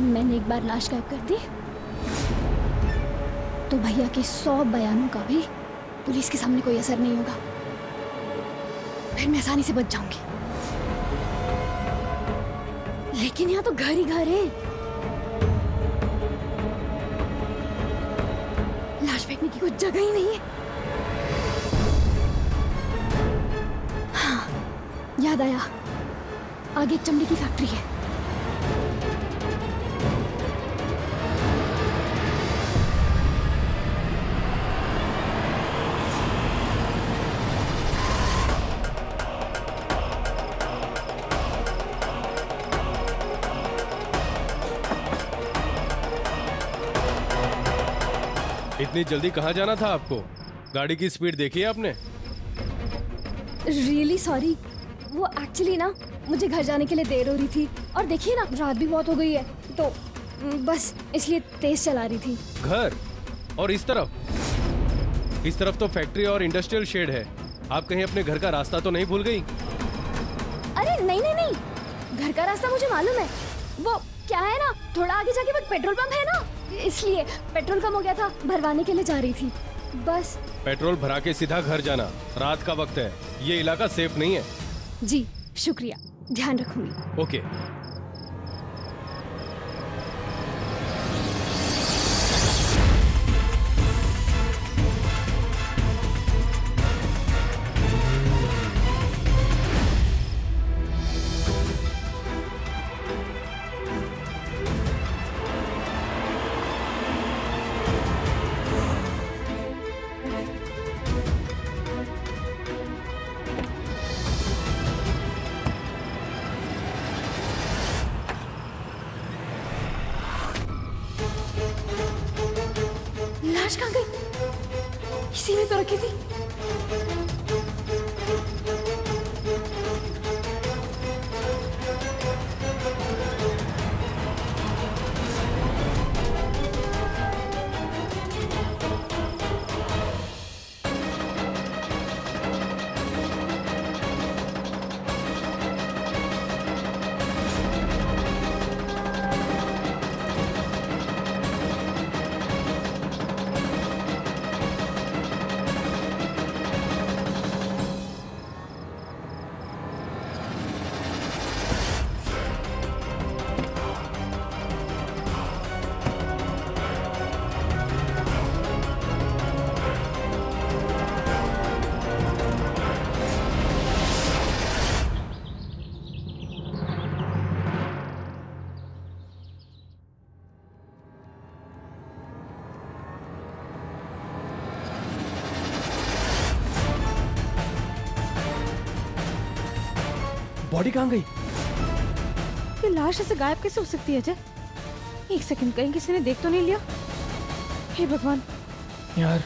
मैंने एक बार लाश गायब कर दी तो भैया के 100 बयानों का भी पुलिस के सामने कोई असर नहीं होगा। फिर मैं आसानी से बच जाऊंगी। लेकिन यहाँ तो घर ही घर है, लाश फेंकने की कोई जगह ही नहीं है। हाँ, याद आया, आगे एक चमड़े की फैक्ट्री है। इतनी जल्दी कहाँ जाना था आपको? गाड़ी की स्पीड देखी है आपने? रियली सॉरी, वो एक्चुअली ना मुझे घर जाने के लिए देर हो रही थी और देखिए ना रात भी बहुत हो गई है तो बस इसलिए तेज चला रही थी। घर? और इस तरफ तो फैक्ट्री और इंडस्ट्रियल शेड है। आप कहीं अपने घर का रास्ता तो नहीं भूल गई? अरे नहीं नहीं नहीं, घर का रास्ता मुझे मालूम है। वो क्या है ना, थोड़ा आगे जाके वो पेट्रोल पंप है ना, इसलिए पेट्रोल कम हो गया था, भरवाने के लिए जा रही थी बस। पेट्रोल भरा के सीधा घर जाना, रात का वक्त है, ये इलाका सेफ नहीं है। जी शुक्रिया, ध्यान रखूंगी। ओके। लाश कहाँ गई? इसी में तो रखी थी। बॉडी कहाँ गई? ये लाश ऐसे गायब कैसे हो सकती है अजय? एक सेकंड, कहीं किसी ने देख तो नहीं लिया? हे भगवान यार,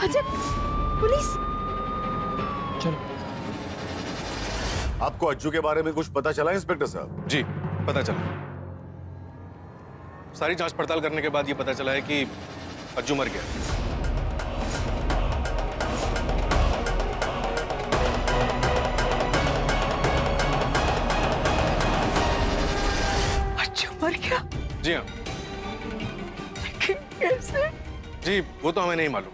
अजय, पुलिस! चलो। आपको अज्जू के बारे में कुछ पता चला इंस्पेक्टर साहब? जी, पता चला। सारी जांच पड़ताल करने के बाद ये पता चला है कि अज्जू मर गया। मर गया? जी हाँ। लेकिन कैसे? जी वो तो हमें नहीं मालूम,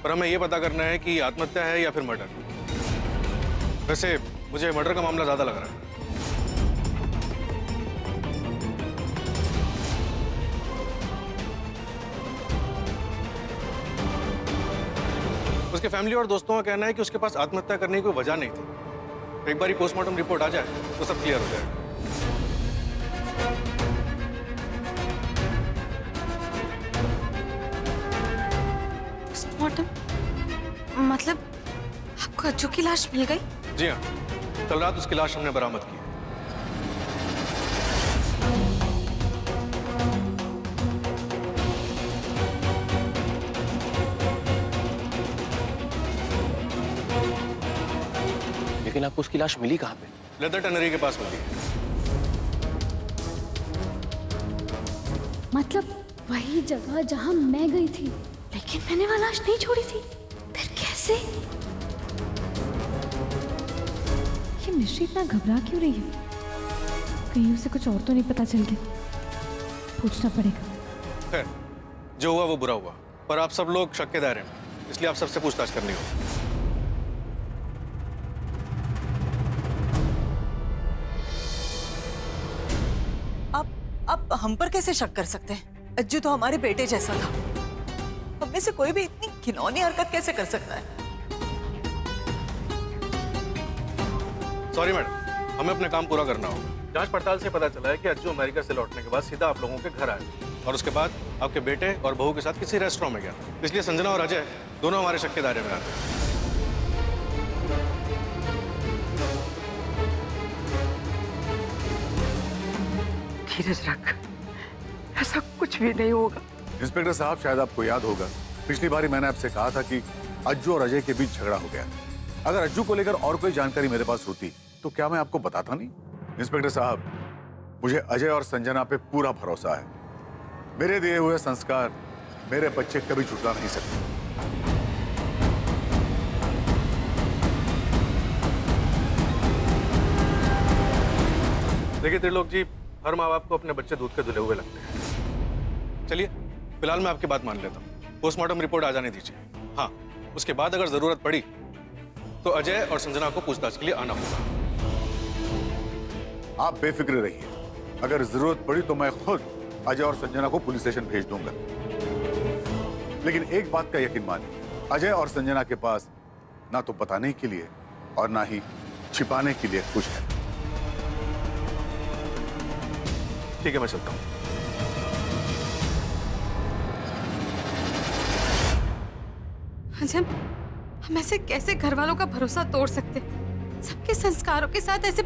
पर हमें ये पता करना है कि आत्महत्या है या फिर मर्डर। वैसे मुझे मर्डर का मामला ज्यादा लग रहा है। उसके फैमिली और दोस्तों का कहना है कि उसके पास आत्महत्या करने की कोई वजह नहीं थी। एक बार पोस्टमार्टम रिपोर्ट आ जाए तो सब क्लियर हो जाएगा। पोस्टमार्टम मतलब आपको अज्जू की लाश मिल गई? जी हाँ, कल रात उसकी लाश हमने बरामद की। लेकिन आपको उसकी लाश मिली कहाँ पे? लेदर टनरी के पास मिली है। मतलब वही जगह जहां मैं गई थी, लेकिन मैंने वह लाश नहीं छोड़ी थी। फिर कैसे? ये मिश्री मिश्री इतना घबरा क्यों रही है? कहीं उसे कुछ और तो नहीं पता चल गया? पूछना पड़ेगा। खैर, जो हुआ वो बुरा हुआ, पर आप सब लोग शक के दायरे में, इसलिए आप सबसे पूछताछ करनी होगी। आप हम पर कैसे शक कर सकते हैं? अज्जू तो हमारे बेटे जैसा था। हम में से कोई भी इतनी घिनौनी हरकत कैसे कर सकता है? सॉरी मैडम, हमें अपना काम पूरा करना होगा। जांच पड़ताल से पता चला है कि अज्जू अमेरिका से लौटने के बाद सीधा आप लोगों के घर आया और उसके बाद आपके बेटे और बहू के साथ किसी रेस्टोरेंट में गया, इसलिए संजना और अजय दोनों हमारे शक के दायरे में आते हैं। धीरज रख, ऐसा कुछ भी नहीं होगा। इंस्पेक्टर साहब, शायद आपको याद होगा, पिछली बारी मैंने आपसे कहा था कि अज्जू और अजय के बीच झगड़ा हो गया। अगर अज्जू को लेकर और कोई जानकारी मेरे पास होती तो क्या मैं आपको बताता नहीं? इंस्पेक्टर साहब, मुझे अजय और संजना पे पूरा भरोसा है। मेरे दिए हुए संस्कार मेरे बच्चे कभी झुठला नहीं सकते। देखिए त्रिलोक जी, हर माँ बाप को अपने बच्चे दूध के धुले हुए लगते हैं। चलिए, फिलहाल मैं आपकी बात मान लेता हूँ। पोस्टमार्टम रिपोर्ट आ जाने दीजिए। हाँ, उसके बाद अगर जरूरत पड़ी तो अजय और संजना को पूछताछ के लिए आना होगा। आप बेफिक्र रहिए, अगर जरूरत पड़ी तो मैं खुद अजय और संजना को पुलिस स्टेशन भेज दूंगा। लेकिन एक बात का यकीन मानिए, अजय और संजना के पास ना तो बताने के लिए और ना ही छिपाने के लिए कुछ है। ठीक है, मैं चलता हूँ। अजय, हम ऐसे कैसे घर वालों का भरोसा तोड़ सकते? सबके संस्कारों के साथ ऐसे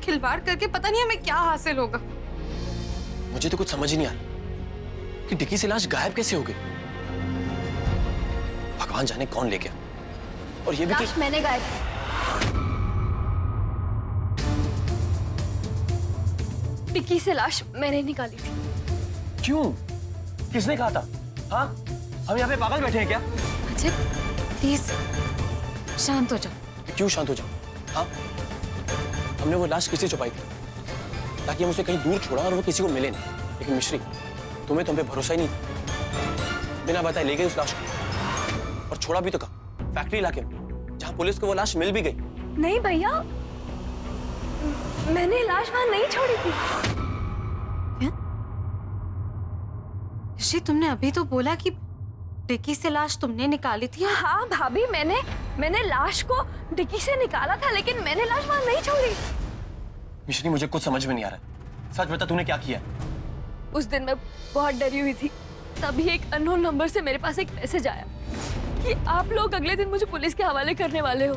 खिलवाड़ करके पता नहीं हमें क्या हासिल होगा। मुझे तो कुछ समझ ही नहीं आ रहा कि डिक्की से लाश गायब कैसे हो गई। भगवान जाने कौन ले गया। और ये भी लाश मैंने गायब की। डिक्की से लाश मैंने निकाली थी। क्यों? किसने कहा था? हाँ, हम यहाँ पे पागल बैठे हैं क्या? अजय, प्लीज शांत हो जाओ। क्यों शांत हो जाओ? हाँ, हमने वो लाश किससे छुपाई थी ताकि हम उसे कहीं दूर छोड़ा और वो किसी को मिले नहीं। लेकिन मिश्री, तुम्हें तुम पे भरोसा ही नहीं था। बिना बताए ले गई उस लाश को और छोड़ा भी तो कहाँ? फैक्ट्री इलाके में, जहाँ पुलिस को वो लाश मिल भी गई। नहीं भैया, मैंने लाश वहां नहीं छोड़ी थी। ऋषि, तुमने अभी तो बोला कि डिक्की से लाश तुमने निकाली थी। हाँ भाभी, मैंने लाश को डिक्की से निकाला था, लेकिन मैंने लाश वहां नहीं छोड़ी। मिश्री, मुझे कुछ समझ में नहीं आ रहा। सच बता, तूने क्या किया? उस दिन मैं बहुत डरी हुई थी। तभी एक अननोन नंबर से मेरे पास एक मैसेज आया कि आप लोग अगले दिन मुझे पुलिस के हवाले करने वाले हो।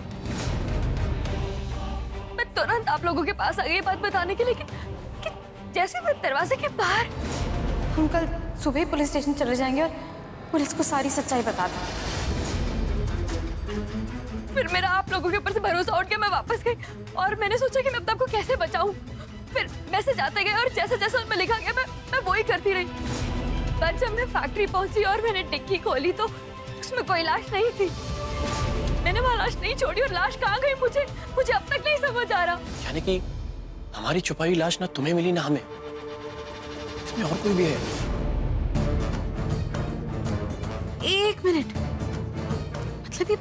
मैं तुरंत आप लोगों के पास आ गई बात बताने के लिए कि जैसे मैं दरवाजे के बाहर। हम कल सुबह ही पुलिस स्टेशन चले जाएंगे और पुलिस को सारी सच्चाई बता देंगे। फिर मेरा आप लोगों के ऊपर से भरोसा उठ के मैं वापस गई और मैंने सोचा कि मैं अपने आप को कैसे बचाऊं। फिर मैसेज आते गए और जैसे जैसे उनमें लिखा गया मैं वही करती रही। पर जब मैं फैक्ट्री पहुंची और मैंने डिक्की खोली तो उसमें कोई लाश नहीं थी। मैंने वहां लाश नहीं छोड़ी और लाश कहाँ गई मुझे अब तक नहीं समझ आ रहा। यानी कि हमारी छुपाई लाश ना तुम्हें मिली ना हमें। इसमें और कोई भी है? एक मिनट, मतलब ये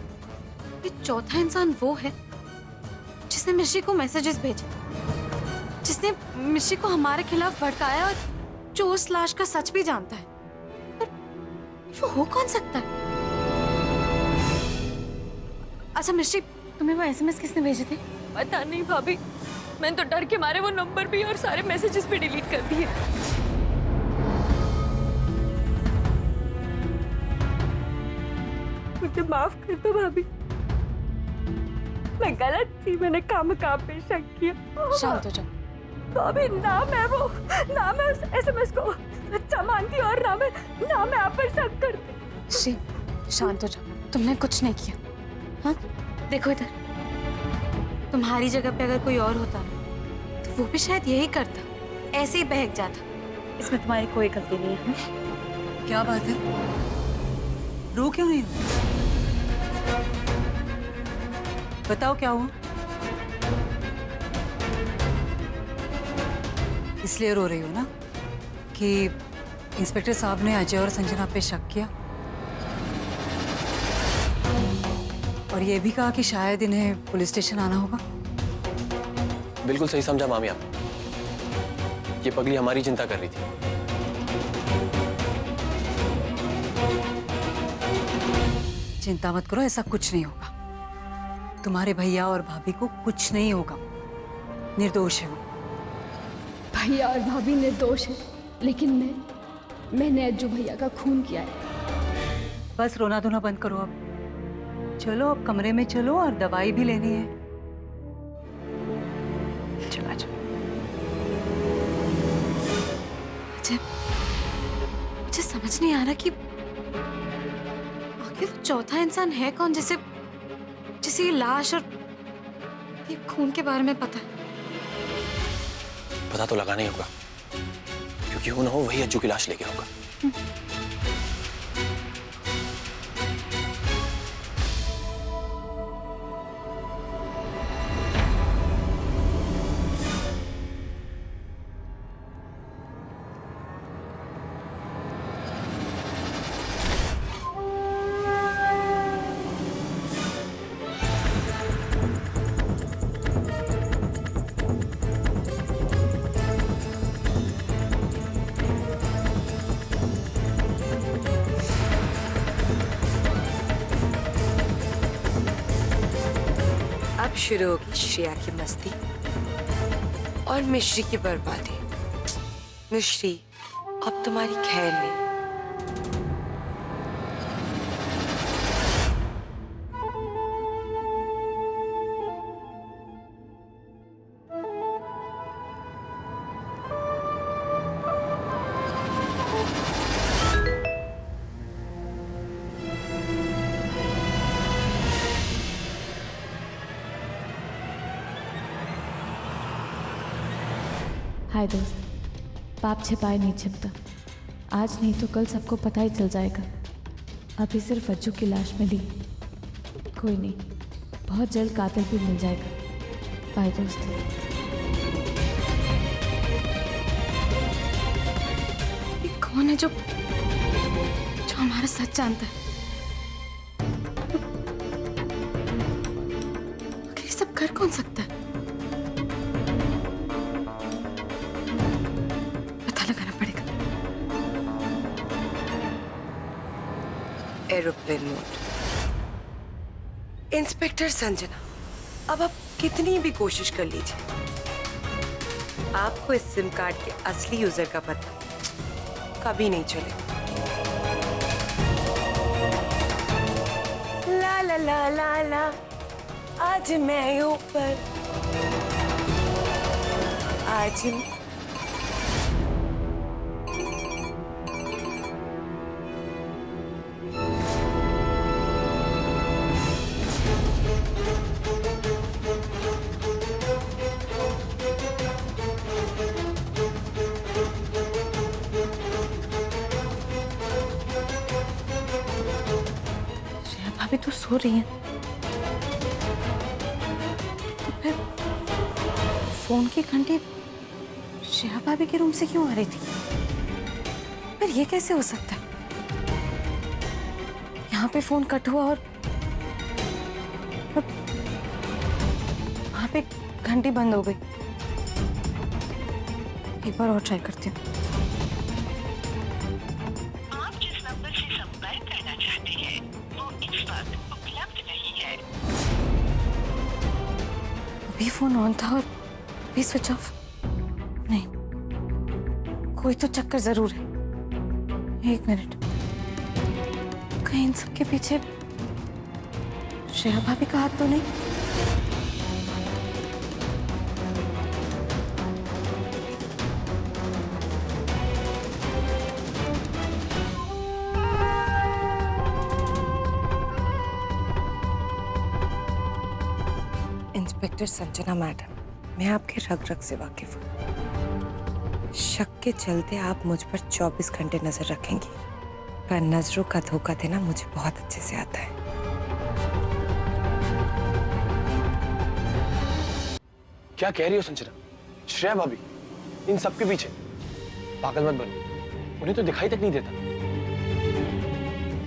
चौथा इंसान वो है जिसने मिश्री को मैसेजेस भेजे, जिसने मिश्री को हमारे खिलाफ भड़काया और जो उस लाश का सच भी जानता है। पर वो हो कौन सकता है? अच्छा मिश्री, तुम्हें वो एसएमएस किसने भेजे थे? पता नहीं भाभी, मैंने तो डर के मारे वो नंबर भी और सारे मैसेजेस भी डिलीट कर दिए। मुझे माफ कर दो भाभी, मैं गलत थी। मैंने काम पे शक किया। शांत हो जाओ। तो अभी ना मैं उस एसएमएस को सच्चा मानती और ना मैं आप पर शक करती। श्री, शांत हो जाओ। तुमने कुछ नहीं किया। हाँ, देखो इधर, तुम्हारी जगह पे अगर कोई और होता तो वो भी शायद यही करता, ऐसे ही बहक जाता। इसमें तुम्हारी कोई गलती नहीं है। क्या बात है? रो क्यों नहीं हो? बताओ क्या हुआ? इसलिए रो रही हो ना कि इंस्पेक्टर साहब ने अजय और संजना पे शक किया और ये भी कहा कि शायद इन्हें पुलिस स्टेशन आना होगा। बिल्कुल सही समझा मामी आप। ये पगली हमारी चिंता कर रही थी। चिंता मत करो, ऐसा कुछ नहीं होगा। तुम्हारे भैया और भाभी को कुछ नहीं होगा, निर्दोष है वो। भैया और भाभी निर्दोष है, लेकिन मैंने अज्जू भैया का खून किया है। बस रोना धोना बंद करो अब। चलो अब कमरे में चलो और दवाई भी लेनी है। चला जाओ। मुझे समझ नहीं आ रहा कि आखिर वो चौथा इंसान है कौन जिसे ये लाश और ये खून के बारे में पता है। पता तो लगाना ही होगा, क्योंकि हो ना हो वही अज्जू की लाश लेके होगा। अब शुरू होगी श्रेया की मस्ती और मिश्री की बर्बादी। मिश्री, अब तुम्हारी खैर नहीं। हाय दोस्त, पाप छिपाए नहीं छिपता। आज नहीं तो कल सबको पता ही चल जाएगा। अभी सिर्फ अज्जू की लाश मिली, कोई नहीं, बहुत जल्द कातिल भी मिल जाएगा। बाय दोस्त। ये कौन है जो हमारा सच जानता है? आखिर ये सब कर कौन सकता है? Aeroplane mode. इंस्पेक्टर संजना, अब आप कितनी भी कोशिश कर लीजिए, आपको इस सिम कार्ड के असली यूजर का पता कभी नहीं चलेगा। ला ला ला ला ला, आज मैं ऊपर, आज अभी तो सो रही है, तो फिर फोन की घंटी श्रेया भाभी के रूम से क्यों आ रही थी? पर ये कैसे हो सकता है? यहाँ पे फोन कट हुआ और वहां पे घंटी बंद हो गई। एक बार और ट्राई करती हूँ। अभी फोन ऑन था और अभी स्विच ऑफ। नहीं, कोई तो चक्कर जरूर है। एक मिनट, कहीं इन सबके पीछे श्रेया भाभी का हाथ तो नहीं? इंस्पेक्टर संजना मैडम, मैं आपके रग रग से वाकिफ हूँ। शक के चलते आप मुझ पर 24 घंटे नजर रखेंगी, पर नजरों का धोखा देना मुझे बहुत अच्छे से आता है। क्या कह रही हो संजना? श्रेया भाभी? इन सब के पीछे। पागल मत बनो, उन्हें तो दिखाई तक नहीं देता।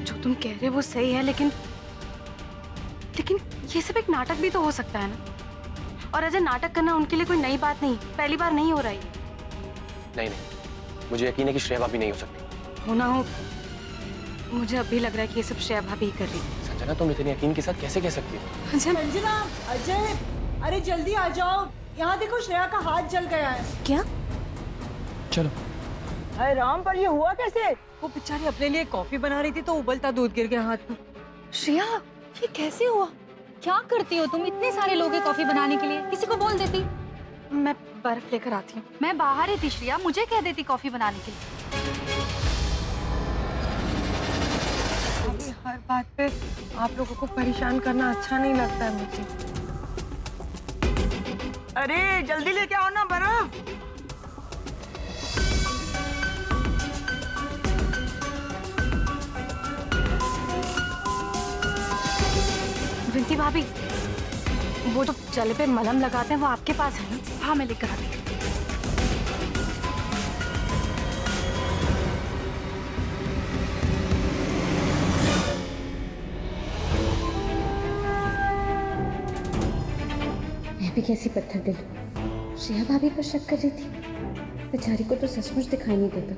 जो तुम कह रहे हो वो सही है, लेकिन ये सब एक नाटक भी तो हो सकता है ना। और अजय, नाटक करना उनके लिए कोई नई बात नहीं, पहली बार नहीं हो रही है। नहीं नहीं, मुझे यकीन है कि श्रेया भाभी नहीं हो सकती। हो ना हो, मुझे अभी लग रहा है कि ये सब श्रेया भाभी ही कर रही है। संजना, तुम इतने यकीन के साथ कैसे कह सकती हो? संजना, अजय, अरे जल्दी आ जाओ, यहाँ देखो श्रेया का हाथ जल गया है। क्या? चलो। अरे राम, पर ये हुआ कैसे? वो बेचारी अपने लिए कॉफी बना रही थी तो उबलता दूध गिर गया हाथ में। श्रेया, ये कैसे हुआ? क्या करती हो तुम? इतने सारे लोग हैं कॉफी बनाने के लिए, किसी को बोल देती। मैं बर्फ लेकर आती हूँ। मैं बाहर ही थी श्रेया, मुझे कह देती कॉफी बनाने के लिए। अभी हर बात पे आप लोगों को परेशान करना अच्छा नहीं लगता है मुझे। अरे जल्दी लेके आओ ना बर्फ। विंती भाभी, वो जो जले पे मलहम लगाते हैं वो आपके पास है ना? हाँ, मैं लेकर आती हूँ। मैं भी कैसी पत्थर दिल, श्रेया भाभी पर शक कर रही थी। बेचारी को तो सचमुच दिखाई नहीं देता।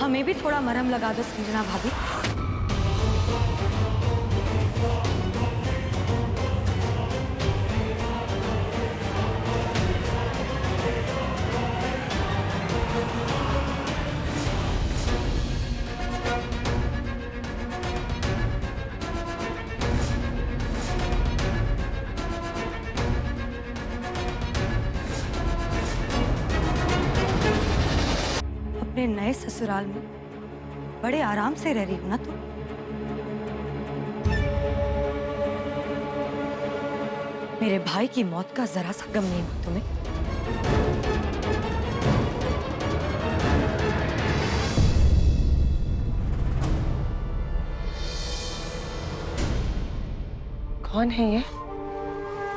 हमें भी थोड़ा मरहम लगा दो संजना भाभी। अपने नए ससुराल में बड़े आराम से रह रही हो ना तुम? मेरे भाई की मौत का जरा सा गम नहीं हुआ तुम्हें? कौन है ये?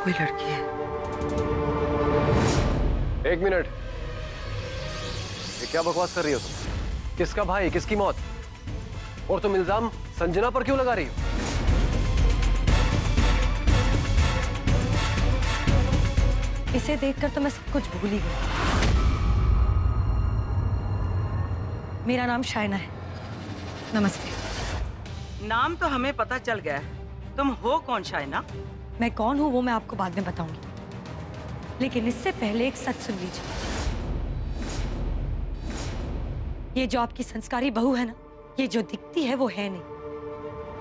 कोई लड़की है। एक मिनट, ये क्या बकवास कर रही हो तुम? किसका भाई, किसकी मौत? और तुम इल्जाम संजना पर क्यों लगा रही हो? इसे देखकर तो मैं सब कुछ भूल ही गई। मेरा नाम शाइना है। नमस्ते। नाम तो हमें पता चल गया है, तुम हो कौन शाइना? मैं कौन हूँ वो मैं आपको बाद में बताऊंगी, लेकिन इससे पहले एक सच सुन लीजिए। ये जो आपकी संस्कारी बहू है ना, ये जो दिखती है वो है नहीं,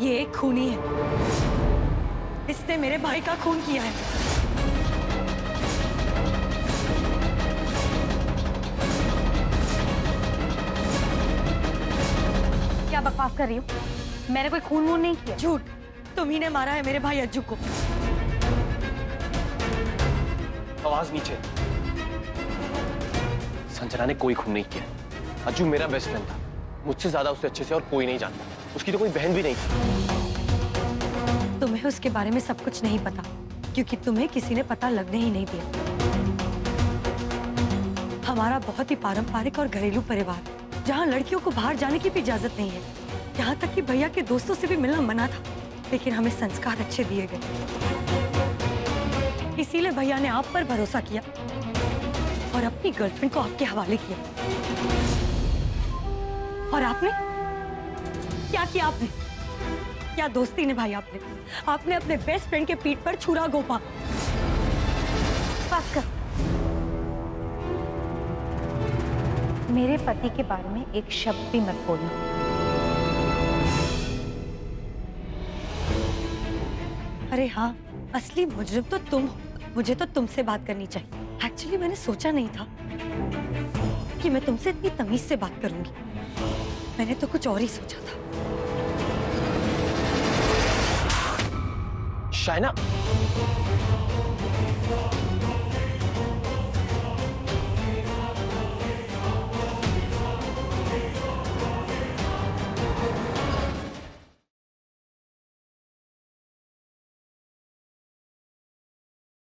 ये एक खूनी है। इसने मेरे भाई का खून किया है। क्या बकवास कर रही हो? मैंने कोई खून वून नहीं किया। झूठ, तुम ही ने मारा है मेरे भाई अज्जू को। आवाज नीचे। संजना ने कोई खून नहीं किया। अज्जू मेरा बेस्ट फ्रेंड था, मुझसे ज्यादा उसे अच्छे से और कोई नहीं जानता। उसकी तो कोई बहन भी नहीं थी। तुम्हें उसके बारे में सब कुछ नहीं पता, क्योंकि तुम्हें किसी ने पता लगने ही नहीं दिया। हमारा बहुत ही पारंपरिक और घरेलू परिवार, जहाँ लड़कियों को बाहर जाने की भी इजाजत नहीं है। यहाँ तक कि भैया के दोस्तों से भी मिलना मना था, लेकिन हमें संस्कार अच्छे दिए गए। इसीलिए भैया ने आप पर भरोसा किया और अपनी गर्लफ्रेंड को आपके हवाले किया। और आपने क्या किया? आपने क्या दोस्ती निभाई? आपने अपने बेस्ट फ्रेंड के पीठ पर छुरा घोंपा। बस कर। मेरे पति के बारे में एक शब्द भी मत बोलना। अरे हाँ, असली मुजरिम तो तुम हो। मुझे तो तुमसे बात करनी चाहिए। एक्चुअली मैंने सोचा नहीं था कि मैं तुमसे इतनी तमीज से बात करूंगी। मैंने तो कुछ और ही सोचा था। शाइना,